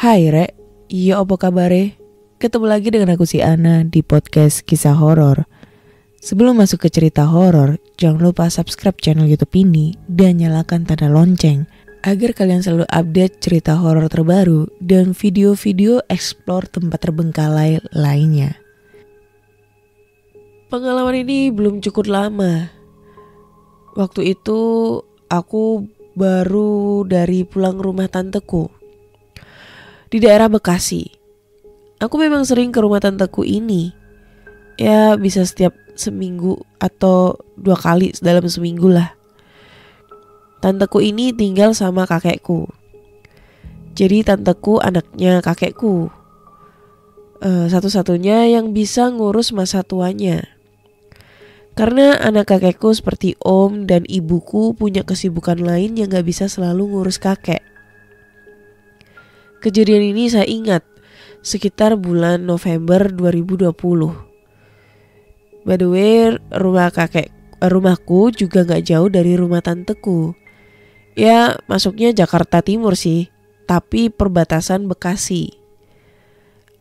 Hai Rek, iya apa kabare? Ketemu lagi dengan aku si Ana di podcast kisah horor. Sebelum masuk ke cerita horor, jangan lupa subscribe channel YouTube ini dan nyalakan tanda lonceng agar kalian selalu update cerita horor terbaru dan video-video explore tempat terbengkalai lainnya. Pengalaman ini belum cukup lama. Waktu itu aku baru dari pulang rumah tanteku di daerah Bekasi. Aku memang sering ke rumah tanteku ini. Ya bisa setiap seminggu atau 2 kali dalam seminggu lah. Tanteku ini tinggal sama kakekku. Jadi tanteku anaknya kakekku. Satu-satunya yang bisa ngurus masa tuanya. Karena anak kakekku seperti om dan ibuku punya kesibukan lain yang gak bisa selalu ngurus kakek. Kejadian ini saya ingat sekitar bulan November 2020. By the way, rumahku juga gak jauh dari rumah tanteku. Ya masuknya Jakarta Timur sih, tapi perbatasan Bekasi.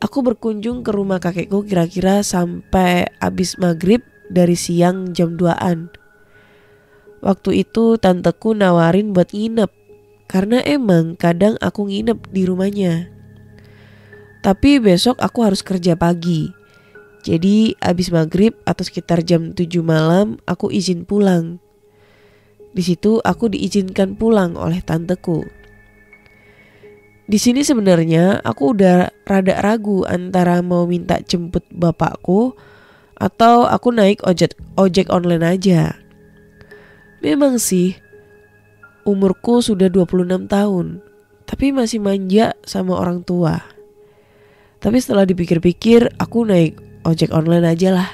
Aku berkunjung ke rumah kakekku kira-kira sampai abis maghrib dari siang jam 2-an. Waktu itu tanteku nawarin buat nginep, karena emang kadang aku nginep di rumahnya. Tapi besok aku harus kerja pagi. Jadi abis maghrib atau sekitar jam 7 malam aku izin pulang. Di situ aku diizinkan pulang oleh tanteku. Di sini sebenarnya aku udah rada ragu antara mau minta jemput bapakku atau aku naik ojek online aja. Memang sih umurku sudah 26 tahun, tapi masih manja sama orang tua. Tapi setelah dipikir-pikir, aku naik ojek online aja lah.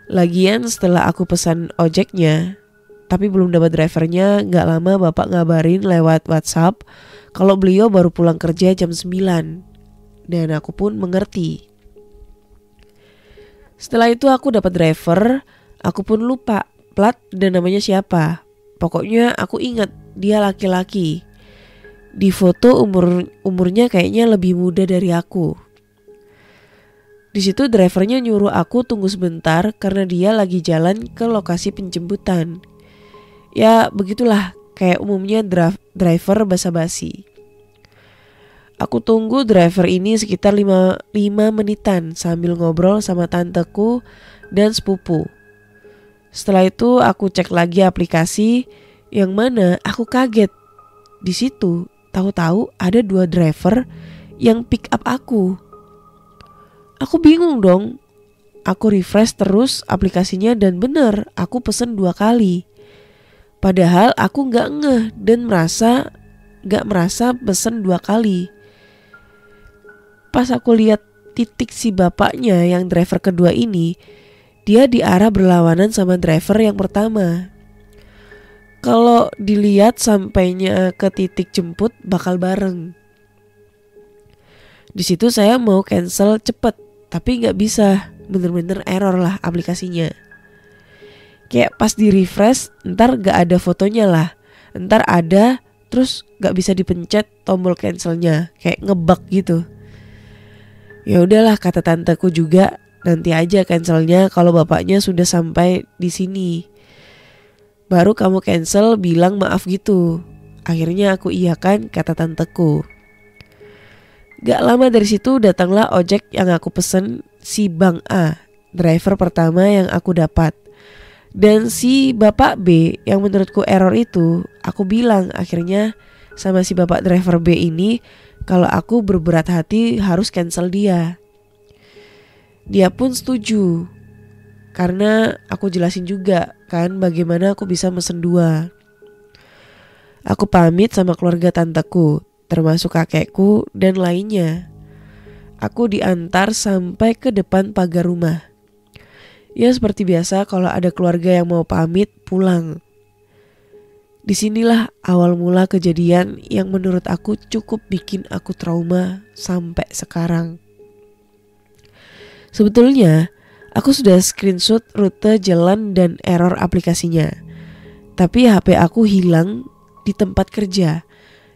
Lagian setelah aku pesan ojeknya, tapi belum dapat drivernya, gak lama bapak ngabarin lewat WhatsApp kalau beliau baru pulang kerja jam 9. Dan aku pun mengerti. Setelah itu aku dapat driver, aku pun lupa plat dan namanya siapa. Pokoknya aku ingat dia laki-laki. Di foto umurnya kayaknya lebih muda dari aku. Di situ drivernya nyuruh aku tunggu sebentar karena dia lagi jalan ke lokasi penjemputan. Ya begitulah, kayak umumnya driver basa-basi. Aku tunggu driver ini sekitar 5 menitan sambil ngobrol sama tanteku dan sepupu. Setelah itu aku cek lagi aplikasi, yang mana aku kaget. Di situ tahu-tahu ada 2 driver yang pick up aku. Aku bingung dong. Aku refresh terus aplikasinya dan bener aku pesen 2 kali. Padahal aku gak ngeh dan gak merasa pesen 2 kali. Pas aku lihat titik si bapaknya yang driver kedua ini, dia di arah berlawanan sama driver yang pertama. Kalau dilihat sampainya ke titik jemput bakal bareng. Di situ saya mau cancel cepet, tapi nggak bisa, bener-bener error lah aplikasinya. Kayak pas di refresh, ntar nggak ada fotonya lah, ntar ada, terus nggak bisa dipencet tombol cancelnya, kayak ngebug gitu. Ya udahlah kata tanteku juga, nanti aja cancelnya kalau bapaknya sudah sampai di sini. Baru kamu cancel bilang maaf gitu. Akhirnya aku iyakan kata tanteku. Gak lama dari situ datanglah ojek yang aku pesen, si Bang A, driver pertama yang aku dapat. Dan si Bapak B yang menurutku error itu, aku bilang akhirnya sama si Bapak driver B ini kalau aku berberat hati harus cancel dia. Dia pun setuju. Karena aku jelasin juga kan bagaimana aku bisa mesen 2. Aku pamit sama keluarga tanteku, termasuk kakekku dan lainnya. Aku diantar sampai ke depan pagar rumah. Ya seperti biasa kalau ada keluarga yang mau pamit pulang. Disinilah awal mula kejadian yang menurut aku cukup bikin aku trauma sampai sekarang. Sebetulnya aku sudah screenshot rute jalan dan error aplikasinya. Tapi HP aku hilang di tempat kerja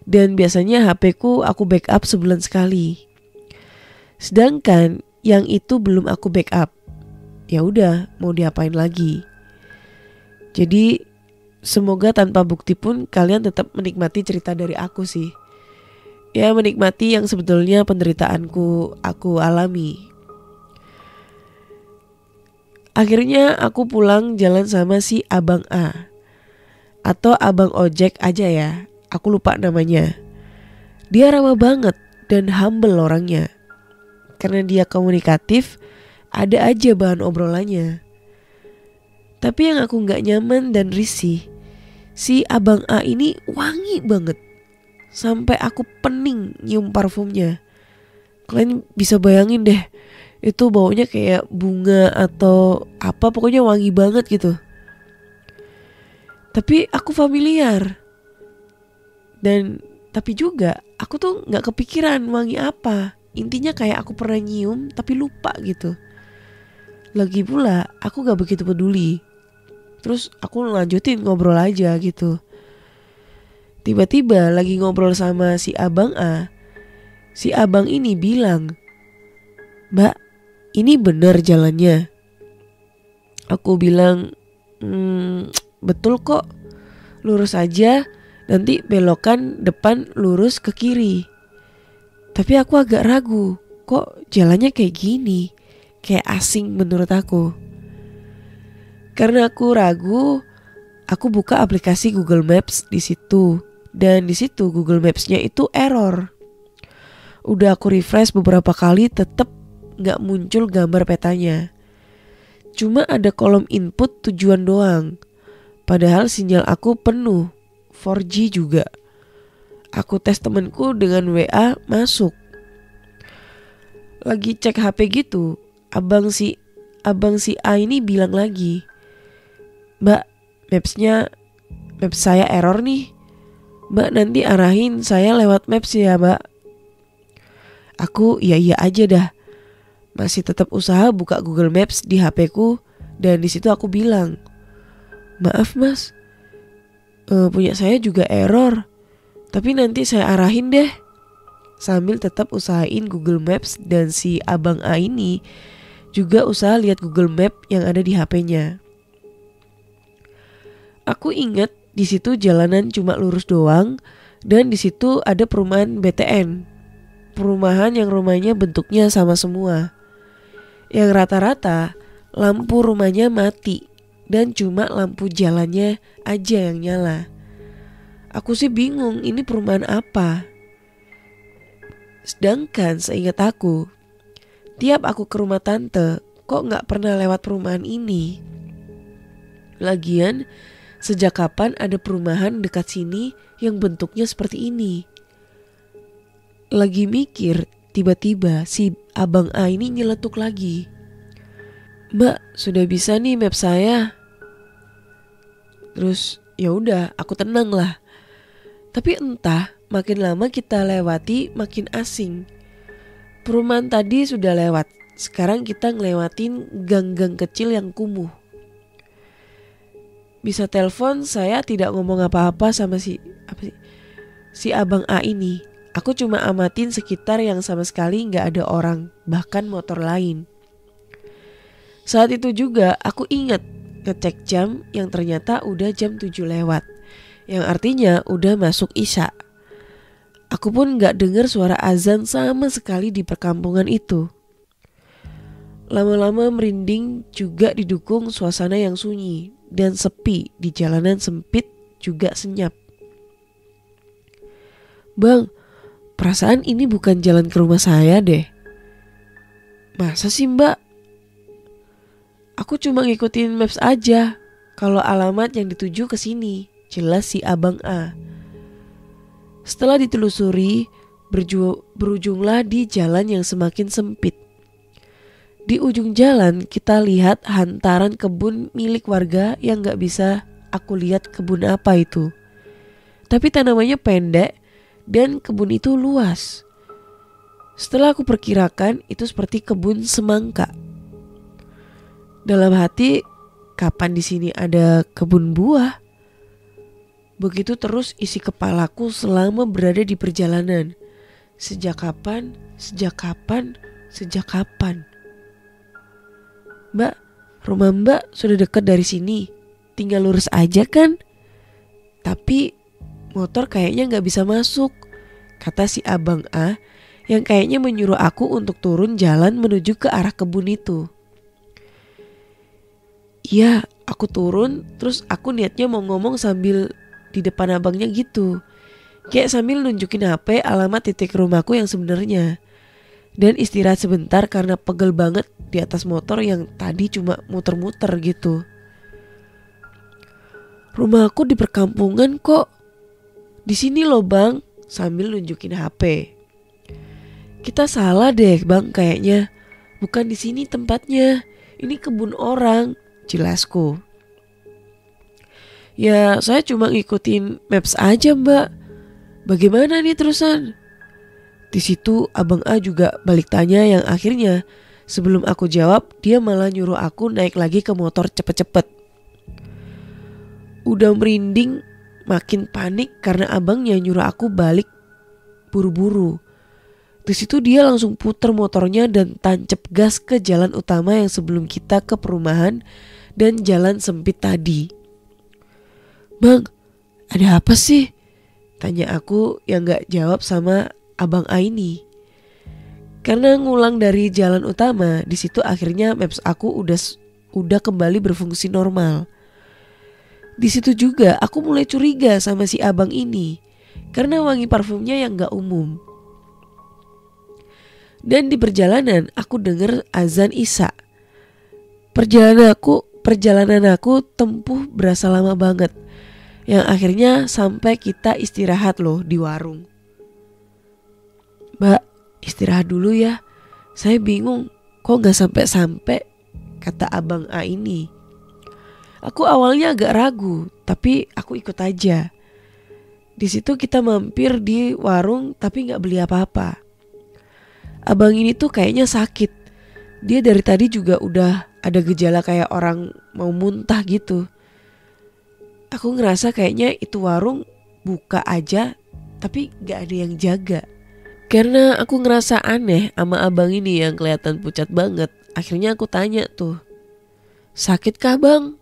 Dan biasanya HP ku aku backup sebulan sekali. Sedangkan yang itu belum aku backup. Ya udah, mau diapain lagi? Jadi semoga tanpa bukti pun kalian tetap menikmati cerita dari aku sih. Ya, menikmati yang sebetulnya penderitaanku aku alami. Akhirnya aku pulang jalan sama si Abang A, atau Abang Ojek aja ya, aku lupa namanya. Dia ramah banget dan humble orangnya. Karena dia komunikatif, ada aja bahan obrolannya. Tapi yang aku gak nyaman dan risih, si Abang A ini wangi banget. Sampai aku pening nyium parfumnya. Kalian bisa bayangin deh, itu baunya kayak bunga atau apa, pokoknya wangi banget gitu. Tapi aku familiar. Dan tapi juga aku tuh gak kepikiran wangi apa. Intinya kayak aku pernah nyium tapi lupa gitu. Lagi pula aku gak begitu peduli. Terus aku lanjutin ngobrol aja gitu. Tiba-tiba lagi ngobrol sama si Abang A, si abang ini bilang, "Mbak, ini bener jalannya?" Aku bilang, betul kok, lurus aja, nanti belokan depan lurus ke kiri. Tapi aku agak ragu, kok jalannya kayak gini, kayak asing menurut aku. Karena aku ragu, aku buka aplikasi Google Maps di situ, dan di situ Google Maps-nya itu error. Udah aku refresh beberapa kali, tetap nggak muncul gambar petanya. Cuma ada kolom input tujuan doang. Padahal sinyal aku penuh, 4G juga. Aku tes temenku dengan WA masuk. Lagi cek HP gitu, abang si A ini bilang lagi, "Mbak, maps saya error nih. Mbak nanti arahin saya lewat maps ya, Mbak." Aku iya aja dah. Masih tetap usaha buka Google Maps di HP ku, dan di situ aku bilang, "Maaf Mas, punya saya juga error. Tapi nanti saya arahin deh." Sambil tetap usahain Google Maps, dan si Abang A ini juga usaha lihat Google Map yang ada di HP-nya. Aku ingat di situ jalanan cuma lurus doang, dan di situ ada perumahan BTN. Perumahan yang rumahnya bentuknya sama semua. Yang rata-rata lampu rumahnya mati dan cuma lampu jalannya aja yang nyala. Aku sih bingung ini perumahan apa. Sedangkan seingat aku, tiap aku ke rumah tante kok gak pernah lewat perumahan ini. Lagian sejak kapan ada perumahan dekat sini yang bentuknya seperti ini? Lagi mikir, tiba-tiba si Abang A ini nyeletuk lagi, "Mbak, sudah bisa nih map saya." Terus ya udah, aku tenang lah. Tapi entah makin lama kita lewati makin asing. Perumahan tadi sudah lewat, sekarang kita ngelewatin gang-gang kecil yang kumuh. Bisa telepon, saya tidak ngomong apa-apa sama si Abang A ini. Aku cuma amatin sekitar yang sama sekali gak ada orang, bahkan motor lain. Saat itu juga aku ingat ngecek jam yang ternyata udah jam 7 lewat, yang artinya udah masuk Isya. Aku pun gak dengar suara azan sama sekali di perkampungan itu. Lama-lama merinding juga didukung suasana yang sunyi dan sepi di jalanan sempit juga senyap. "Bang, perasaan ini bukan jalan ke rumah saya deh." "Masa sih Mbak?" "Aku cuma ngikutin maps aja. Kalau alamat yang dituju ke sini," jelas si Abang A. Setelah ditelusuri, berujunglah di jalan yang semakin sempit. Di ujung jalan kita lihat hantaran kebun milik warga yang gak bisa aku lihat kebun apa itu. Tapi tanamannya pendek dan kebun itu luas. Setelah aku perkirakan itu seperti kebun semangka. Dalam hati, kapan di sini ada kebun buah? Begitu terus isi kepalaku selama berada di perjalanan. Sejak kapan? Sejak kapan? Sejak kapan? Mbak, rumah Mbak sudah dekat dari sini. Tinggal lurus aja kan? Tapi motor kayaknya gak bisa masuk, kata si abang A yang kayaknya menyuruh aku untuk turun jalan menuju ke arah kebun itu. Iya, aku turun, terus aku niatnya mau ngomong sambil di depan abangnya gitu. Kayak sambil nunjukin HP alamat titik rumahku yang sebenarnya. Dan istirahat sebentar karena pegel banget di atas motor yang tadi cuma muter-muter gitu. Rumahku di perkampungan kok. Di sini loh bang, sambil nunjukin HP. Kita salah deh bang kayaknya. Bukan di sini tempatnya. Ini kebun orang, jelasku. Ya saya cuma ngikutin maps aja mbak. Bagaimana nih terusan? Di situ abang A juga balik tanya yang akhirnya sebelum aku jawab dia malah nyuruh aku naik lagi ke motor cepet-cepet. Udah merinding, makin panik karena abangnya nyuruh aku balik buru-buru. Di situ dia langsung puter motornya dan tancap gas ke jalan utama yang sebelum kita ke perumahan dan jalan sempit tadi. Bang, ada apa sih? Tanya aku yang gak jawab sama abang A ini. Karena ngulang dari jalan utama, di situ akhirnya maps aku udah kembali berfungsi normal. Di situ juga aku mulai curiga sama si abang ini karena wangi parfumnya yang gak umum. Dan di perjalanan aku dengar azan Isya. Perjalanan aku tempuh berasa lama banget. Yang akhirnya sampai kita istirahat loh di warung. Mbak, istirahat dulu ya. Saya bingung kok gak sampai-sampai, kata abang A ini. Aku awalnya agak ragu, tapi aku ikut aja. Di situ kita mampir di warung tapi gak beli apa-apa. Abang ini tuh kayaknya sakit. Dia dari tadi juga udah ada gejala kayak orang mau muntah gitu. Aku ngerasa kayaknya itu warung buka aja tapi gak ada yang jaga. Karena aku ngerasa aneh sama abang ini yang kelihatan pucat banget. Akhirnya aku tanya tuh, sakit kah bang?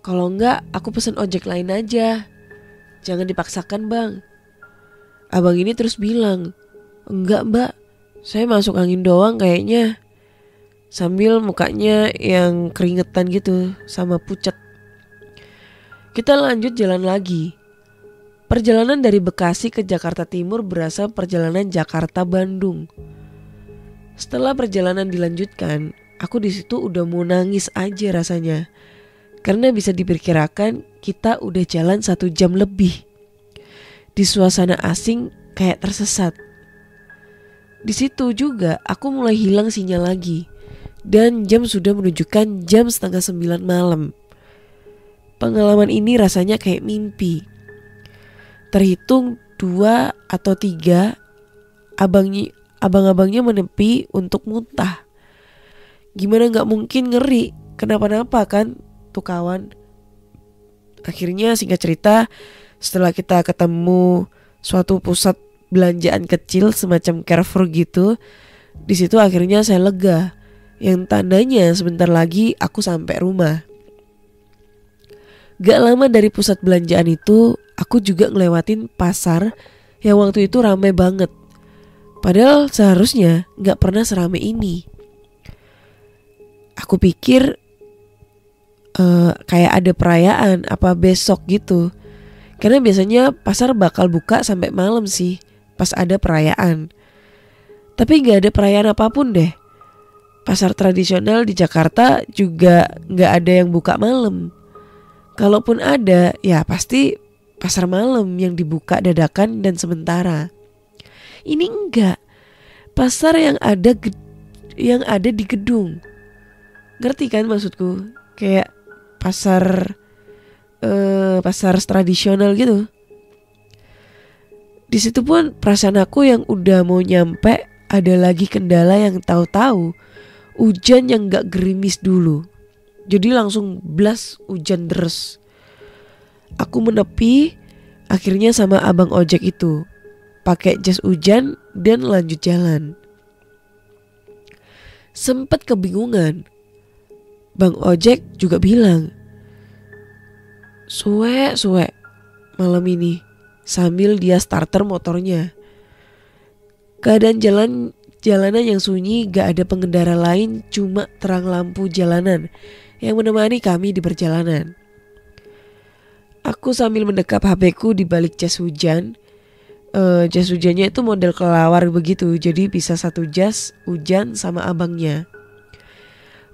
Kalau enggak aku pesen ojek lain aja. Jangan dipaksakan bang. Abang ini terus bilang, enggak mbak, saya masuk angin doang kayaknya. Sambil mukanya yang keringetan gitu sama pucat. Kita lanjut jalan lagi. Perjalanan dari Bekasi ke Jakarta Timur berasa perjalanan Jakarta-Bandung. Setelah perjalanan dilanjutkan, aku di situ udah mau nangis aja rasanya. Karena bisa diperkirakan kita udah jalan 1 jam lebih. Di suasana asing kayak tersesat. Di situ juga aku mulai hilang sinyal lagi. Dan jam sudah menunjukkan jam 8:30 malam. Pengalaman ini rasanya kayak mimpi. Terhitung 2 atau 3 abang-abangnya menepi untuk muntah. Gimana gak mungkin ngeri kenapa-napa kan tuh kawan. Akhirnya singkat cerita, setelah kita ketemu suatu pusat belanjaan kecil semacam Carrefour gitu, di situ akhirnya saya lega. Yang tandanya sebentar lagi aku sampai rumah. Gak lama dari pusat belanjaan itu, aku juga ngelewatin pasar yang waktu itu ramai banget. Padahal seharusnya gak pernah seramai ini. Aku pikir kayak ada perayaan apa besok gitu. Karena biasanya pasar bakal buka sampai malam sih pas ada perayaan. Tapi gak ada perayaan apapun deh. Pasar tradisional di Jakarta juga gak ada yang buka malam. Kalaupun ada, ya pasti pasar malam yang dibuka dadakan dan sementara. Ini enggak. Pasar yang ada di gedung. Ngerti kan maksudku? Kayak pasar tradisional gitu. Di situ pun perasaan aku yang udah mau nyampe ada lagi kendala yang tahu-tahu hujan yang gak gerimis dulu. Jadi langsung blas hujan deres. Aku menepi akhirnya sama abang ojek itu, pakai jas hujan dan lanjut jalan. Sempet kebingungan. Bang ojek juga bilang, suwe malam ini, sambil dia starter motornya. Keadaan jalanan yang sunyi, gak ada pengendara lain, cuma terang lampu jalanan yang menemani kami di perjalanan. Aku sambil mendekap HP-ku di balik jas hujan. Jas hujannya itu model kelelawar begitu, jadi bisa satu jas hujan sama abangnya.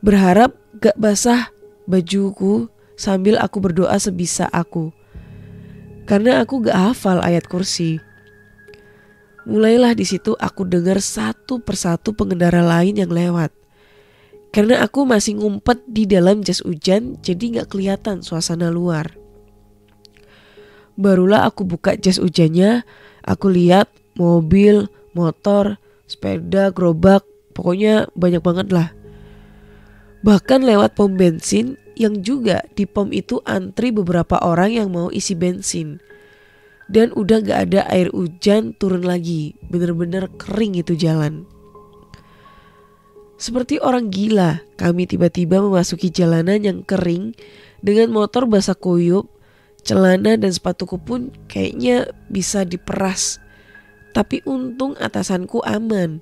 Berharap gak basah bajuku sambil aku berdoa sebisa aku, karena aku gak hafal ayat kursi. Mulailah di situ aku dengar satu persatu pengendara lain yang lewat. Karena aku masih ngumpet di dalam jas hujan, jadi gak kelihatan suasana luar. Barulah aku buka jas hujannya, aku lihat mobil, motor, sepeda, gerobak, pokoknya banyak banget lah. Bahkan lewat pom bensin, yang juga di pom itu antri beberapa orang yang mau isi bensin. Dan udah gak ada air hujan turun lagi, bener-bener kering itu jalan. Seperti orang gila, kami tiba-tiba memasuki jalanan yang kering dengan motor basah kuyup, celana dan sepatuku pun kayaknya bisa diperas. Tapi untung atasanku aman.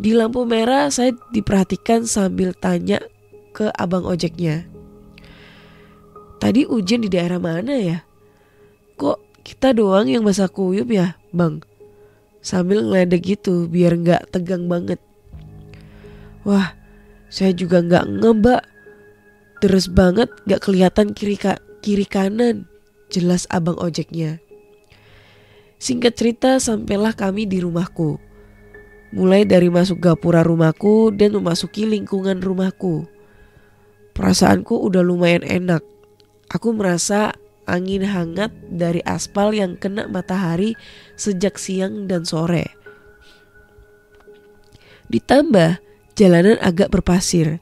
Di lampu merah saya diperhatikan sambil tanya ke abang ojeknya, tadi hujan di daerah mana ya? Kok kita doang yang basah kuyup ya bang? Sambil ngeledek gitu biar gak tegang banget. Wah, saya juga gak ngebak. Terus banget gak kelihatan kiri kanan. Jelas abang ojeknya. Singkat cerita sampailah kami di rumahku. Mulai dari masuk gapura rumahku dan memasuki lingkungan rumahku. Perasaanku udah lumayan enak. Aku merasa angin hangat dari aspal yang kena matahari sejak siang dan sore. Ditambah jalanan agak berpasir.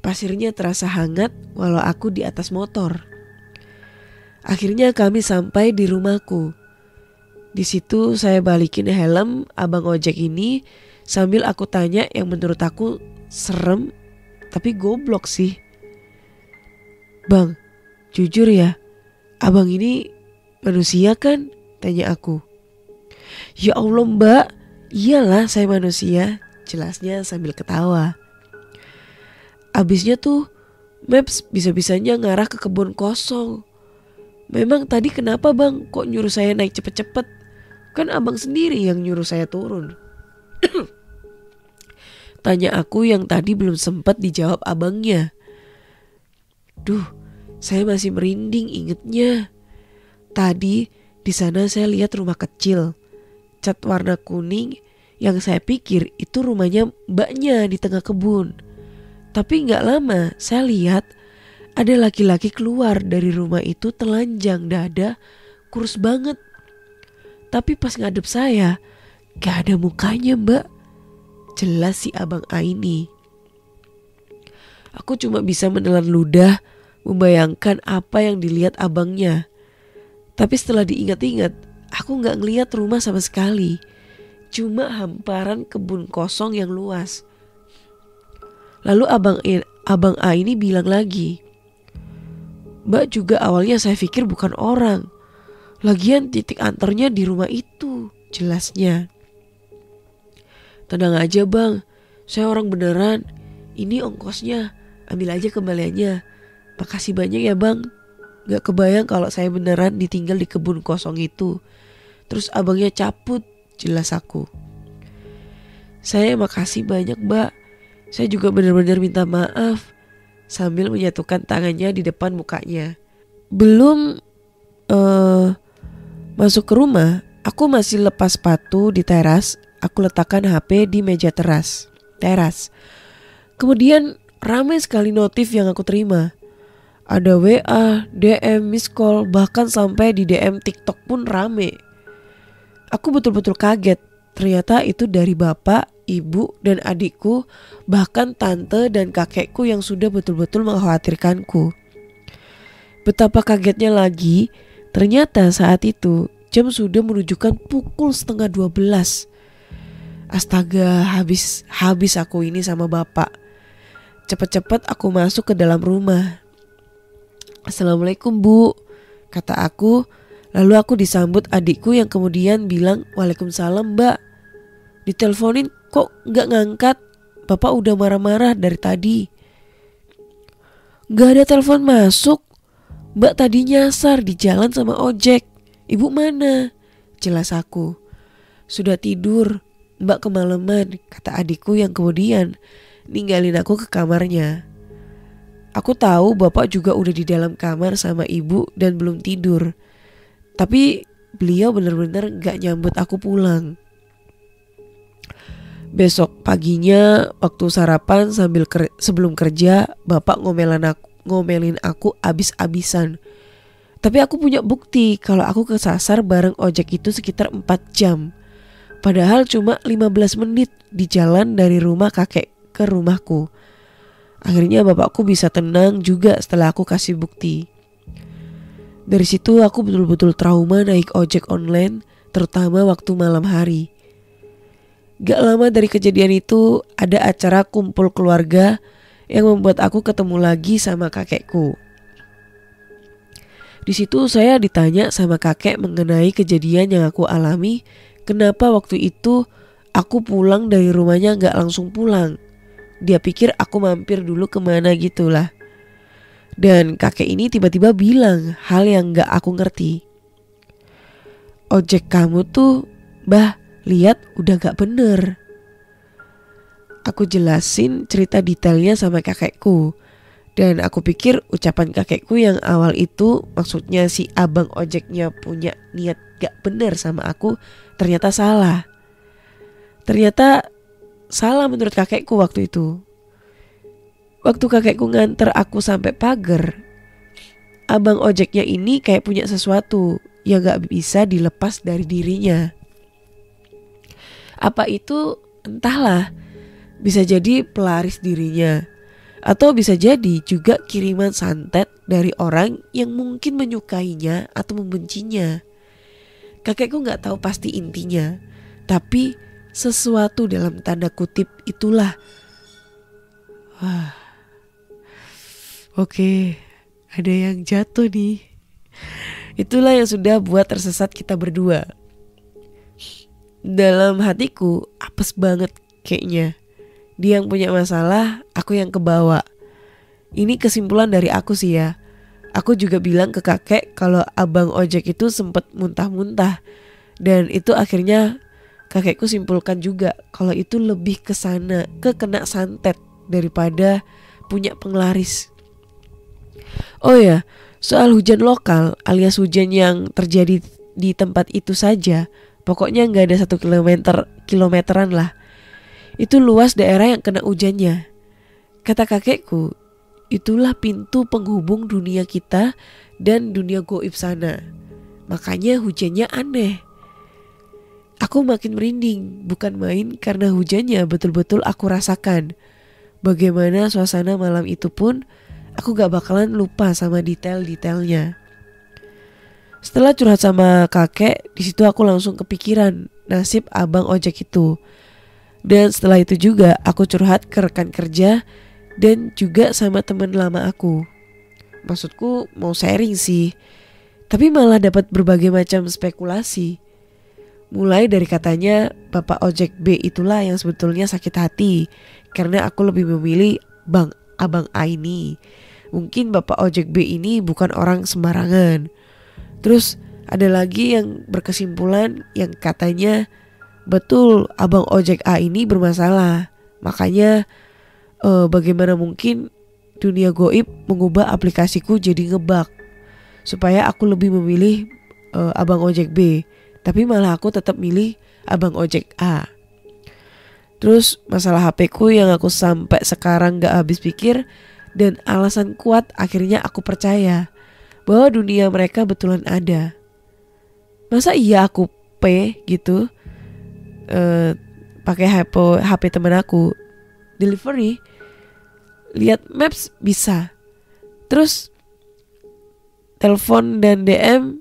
Pasirnya terasa hangat walau aku di atas motor. Akhirnya kami sampai di rumahku. Di situ saya balikin helm abang ojek ini sambil aku tanya yang menurut aku serem tapi goblok sih. Bang, jujur ya, abang ini manusia kan? Tanya aku. Ya Allah mbak, iyalah saya manusia, jelasnya sambil ketawa. Abisnya tuh Maps bisa-bisanya ngarah ke kebun kosong. Memang tadi kenapa bang kok nyuruh saya naik cepet-cepet? Kan abang sendiri yang nyuruh saya turun. Tanya aku yang tadi belum sempat dijawab abangnya. Duh, saya masih merinding ingetnya. Tadi di sana saya lihat rumah kecil, cat warna kuning, yang saya pikir itu rumahnya mbaknya di tengah kebun. Tapi gak lama saya lihat ada laki-laki keluar dari rumah itu telanjang dada, kurus banget. Tapi pas ngadep saya, gak ada mukanya mbak. Jelas si abang A ini. Aku cuma bisa menelan ludah membayangkan apa yang dilihat abangnya. Tapi setelah diingat-ingat, aku gak ngeliat rumah sama sekali. Cuma hamparan kebun kosong yang luas. Lalu abang A ini bilang lagi, Mbak juga awalnya saya pikir bukan orang. Lagian titik antarnya di rumah itu, jelasnya. Tenang aja bang, saya orang beneran. Ini ongkosnya, ambil aja kembaliannya. Makasih banyak ya bang. Gak kebayang kalau saya beneran ditinggal di kebun kosong itu. Terus abangnya cabut, jelas aku. Saya makasih banyak mbak. Saya juga benar-benar minta maaf. Sambil menyatukan tangannya di depan mukanya. Belum masuk ke rumah, aku masih lepas sepatu di teras. Aku letakkan HP di meja teras. Kemudian ramai sekali notif yang aku terima. Ada WA, DM, miss call, bahkan sampai di DM TikTok pun rame. Aku betul-betul kaget. Ternyata itu dari bapak, ibu, dan adikku, bahkan tante dan kakekku yang sudah betul-betul mengkhawatirkanku. Betapa kagetnya lagi, ternyata saat itu jam sudah menunjukkan pukul 11:30. Astaga, habis aku ini sama bapak. Cepet-cepet aku masuk ke dalam rumah. "Assalamualaikum Bu," kata aku. Lalu aku disambut adikku yang kemudian bilang, "Waalaikumsalam Mbak. Diteleponin kok gak ngangkat? Bapak udah marah-marah dari tadi." "Gak ada telepon masuk. Mbak tadi nyasar di jalan sama ojek. Ibu mana?" Jelas aku. "Sudah tidur. Mbak kemalaman," kata adikku yang kemudian ninggalin aku ke kamarnya. Aku tahu bapak juga udah di dalam kamar sama ibu dan belum tidur. Tapi beliau benar-benar gak nyambut aku pulang. Besok paginya waktu sarapan sebelum kerja, bapak ngomelin aku abis-abisan. Tapi aku punya bukti kalau aku kesasar bareng ojek itu sekitar 4 jam. Padahal cuma 15 menit di jalan dari rumah kakek ke rumahku. Akhirnya bapakku bisa tenang juga setelah aku kasih bukti. Dari situ aku betul-betul trauma naik ojek online, terutama waktu malam hari. Gak lama dari kejadian itu ada acara kumpul keluarga yang membuat aku ketemu lagi sama kakekku. Di situ saya ditanya sama kakek mengenai kejadian yang aku alami, kenapa waktu itu aku pulang dari rumahnya gak langsung pulang. Dia pikir aku mampir dulu kemana gitulah. Dan kakek ini tiba-tiba bilang hal yang gak aku ngerti. "Ojek kamu tuh, Bah, lihat udah gak bener." Aku jelasin cerita detailnya sama kakekku. Dan aku pikir ucapan kakekku yang awal itu maksudnya si abang ojeknya punya niat gak bener sama aku, ternyata salah. Ternyata salah menurut kakekku waktu itu. Waktu kakekku nganter aku sampai pagar, abang ojeknya ini kayak punya sesuatu yang gak bisa dilepas dari dirinya. Apa itu? Entahlah. Bisa jadi pelaris dirinya, atau bisa jadi juga kiriman santet dari orang yang mungkin menyukainya atau membencinya. Kakekku gak tahu pasti intinya, tapi sesuatu dalam tanda kutip itulah. Oke, ada yang jatuh nih. Itulah yang sudah buat tersesat kita berdua. Dalam hatiku apes banget kayaknya. Dia yang punya masalah, aku yang kebawa. Ini kesimpulan dari aku sih ya. Aku juga bilang ke kakek kalau abang ojek itu sempat muntah-muntah. Dan itu akhirnya kakekku simpulkan juga kalau itu lebih ke sana, ke kena santet daripada punya penglaris. Oh ya, soal hujan lokal alias hujan yang terjadi di tempat itu saja, pokoknya gak ada 1 kilometeran lah. Itu luas daerah yang kena hujannya. Kata kakekku, itulah pintu penghubung dunia kita dan dunia gaib sana. Makanya hujannya aneh. Aku makin merinding, bukan main karena hujannya betul-betul aku rasakan. Bagaimana suasana malam itu pun aku gak bakalan lupa sama detail-detailnya. Setelah curhat sama kakek, di situ aku langsung kepikiran nasib abang ojek itu. Dan setelah itu juga aku curhat ke rekan kerja dan juga sama teman lama aku. Maksudku mau sharing sih, tapi malah dapat berbagai macam spekulasi. Mulai dari katanya bapak ojek B itulah yang sebetulnya sakit hati karena aku lebih memilih abang A ini. Mungkin bapak ojek B ini bukan orang sembarangan. Terus ada lagi yang berkesimpulan yang katanya betul abang ojek A ini bermasalah. Makanya bagaimana mungkin dunia gaib mengubah aplikasiku jadi ngebug supaya aku lebih memilih abang ojek B. Tapi malah aku tetap milih abang ojek A. Terus masalah HP ku yang aku sampai sekarang gak habis pikir. Dan alasan kuat akhirnya aku percaya bahwa dunia mereka betulan ada. Masa iya aku P gitu pakai HP temen aku, delivery, lihat maps bisa. Terus telepon dan DM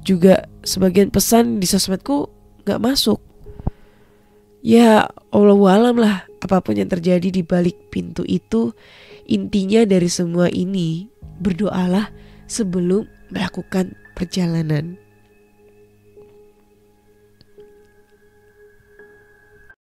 juga sebagian pesan di sosmedku gak masuk. Ya Allahualam lah apapun yang terjadi di balik pintu itu. Intinya dari semua ini, berdoalah sebelum melakukan perjalanan.